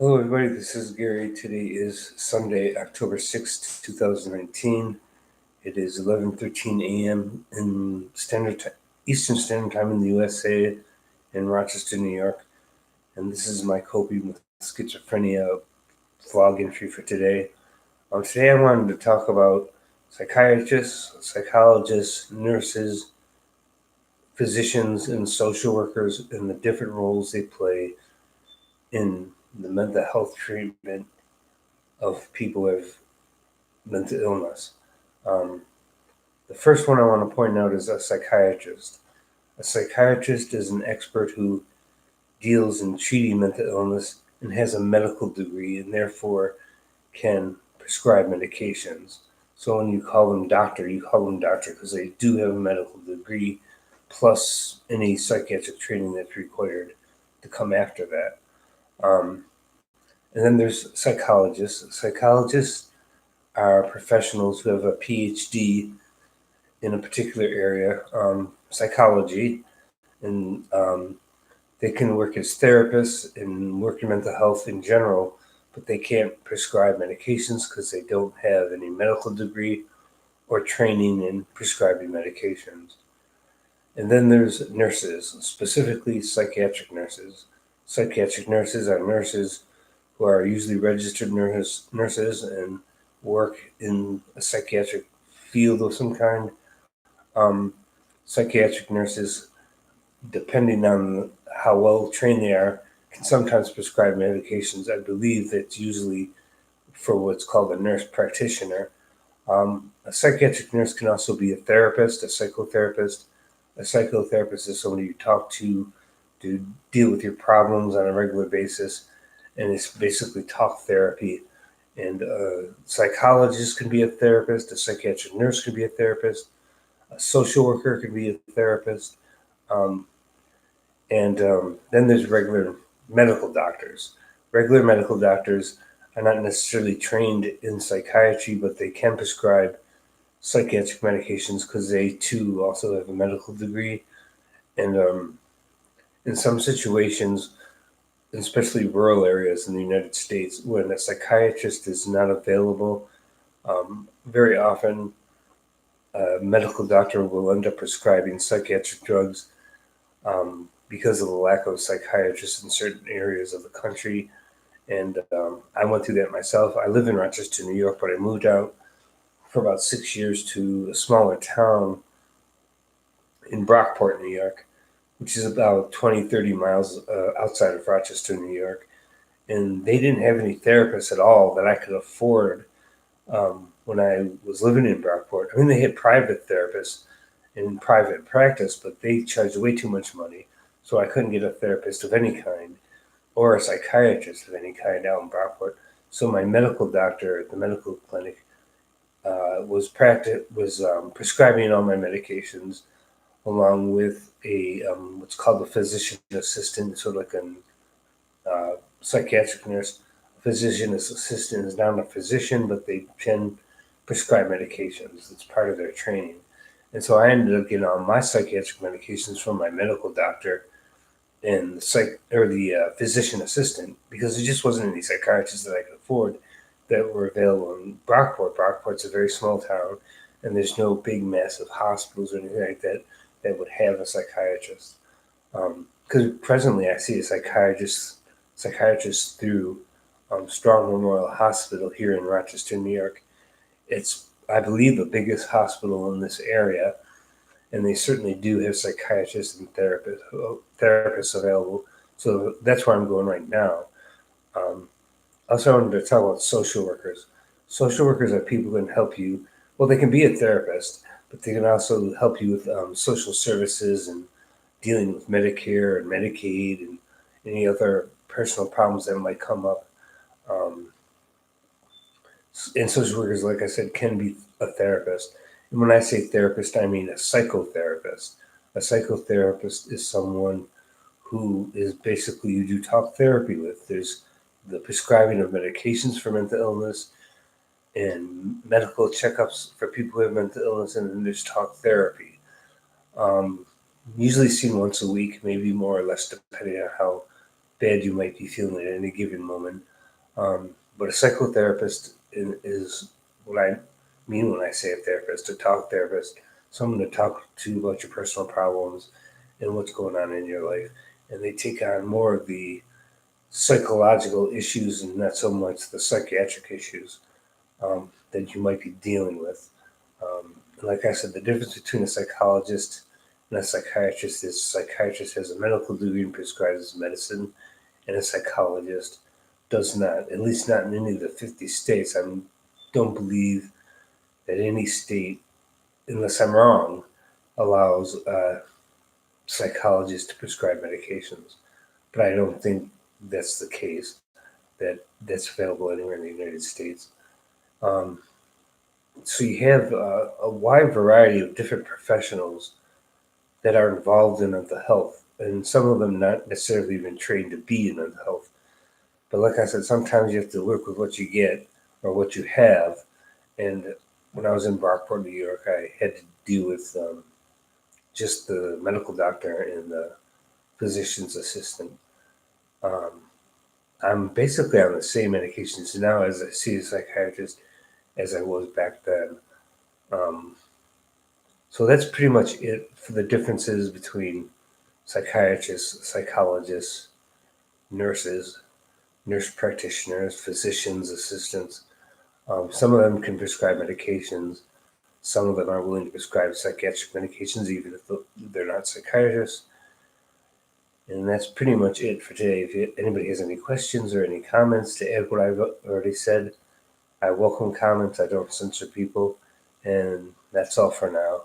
Hello, everybody. This is Gary. Today is Sunday, October 6th, 2019. It is 11:13 a.m. in Eastern Standard Time in the USA in Rochester, New York. And this is my coping with schizophrenia vlog entry for today. Today, I wanted to talk about psychiatrists, psychologists, nurses, physicians, and social workers and the different roles they play in the mental health treatment of people with mental illness. Um, the first one I want to point out is a psychiatrist. A psychiatrist is an expert who deals in treating mental illness and has a medical degree and therefore can prescribe medications. So when you call them doctor because they do have a medical degree plus any psychiatric training that's required to come after that. Um, and then there's psychologists. Psychologists are professionals who have a PhD in a particular area, psychology, and they can work as therapists and work in mental health in general, but they can't prescribe medications because they don't have any medical degree or training in prescribing medications. And then there's nurses, specifically psychiatric nurses. Psychiatric nurses are nurses who are usually registered nurses and work in a psychiatric field of some kind. Um, Psychiatric nurses, depending on how well trained they are, can sometimes prescribe medications. I believe that's usually for what's called a nurse practitioner. A psychiatric nurse can also be a therapist, a psychotherapist. A psychotherapist is somebody you talk to deal with your problems on a regular basis, and it's basically talk therapy. And a psychologist can be a therapist, a psychiatric nurse can be a therapist, a social worker can be a therapist, um, and then there's regular medical doctors. Regular medical doctors are not necessarily trained in psychiatry, but they can prescribe psychiatric medications because they too also have a medical degree. And in some situations, especially rural areas in the United States, when a psychiatrist is not available, very often a medical doctor will end up prescribing psychiatric drugs because of the lack of psychiatrists in certain areas of the country. And I went through that myself. I live in Rochester, New York, but I moved out for about 6 years to a smaller town in Brockport, New York, which is about 20, 30 miles outside of Rochester, New York. And they didn't have any therapists at all that I could afford when I was living in Brockport. I mean, they had private therapists in private practice, but they charged way too much money. So I couldn't get a therapist of any kind or a psychiatrist of any kind out in Brockport. So my medical doctor at the medical clinic was prescribing all my medications along with a what's called a physician assistant, sort of like a psychiatric nurse. A physician assistant is not a physician, but they can prescribe medications. It's part of their training. And so I ended up getting all my psychiatric medications from my medical doctor and the physician assistant because there just wasn't any psychiatrists that I could afford that were available in Brockport. Brockport's a very small town, and there's no big, massive hospitals or anything like that that would have a psychiatrist. Because presently I see a psychiatrist through Strong Memorial Hospital here in Rochester, New York. It's, I believe, the biggest hospital in this area, and they certainly do have psychiatrists and therapists available. So that's where I'm going right now. Um, Also, I wanted to talk about social workers. Social workers are people who can help you. Well, they can be a therapist, but they can also help you with social services and dealing with Medicare and Medicaid and any other personal problems that might come up. Um, and social workers, like I said, can be a therapist. And when I say therapist, I mean a psychotherapist. A psychotherapist is someone who is basically you do talk therapy with. There's the prescribing of medications for mental illness and medical checkups for people who have mental illness, and then there's talk therapy. Um, Usually seen once a week, maybe more or less, depending on how bad you might be feeling at any given moment. But a psychotherapist is what I mean when I say a therapist, a talk therapist, someone to talk to about your personal problems and what's going on in your life. And they take on more of the psychological issues and not so much the psychiatric issues that you might be dealing with. And like I said, the difference between a psychologist and a psychiatrist is a psychiatrist has a medical degree and prescribes medicine, and a psychologist does not, at least not in any of the 50 states. I don't believe that any state, unless I'm wrong, allows psychologists to prescribe medications. But I don't think that's the case, that's available anywhere in the United States. Um, so you have a wide variety of different professionals that are involved in mental health, and some of them not necessarily even trained to be in mental health. But like I said, sometimes you have to work with what you get or what you have. And when I was in Brockport, New York, I had to deal with just the medical doctor and the physician's assistant. Um, I'm basically on the same medications now as I see a psychiatrist as I was back then. Um, so that's pretty much it for the differences between psychiatrists, psychologists, nurses, nurse practitioners, physicians, assistants. Some of them can prescribe medications. Some of them are willing to prescribe psychiatric medications, even if they're not psychiatrists. And that's pretty much it for today. If anybody has any questions or any comments to add what I've already said, I welcome comments. I don't censor people. And that's all for now.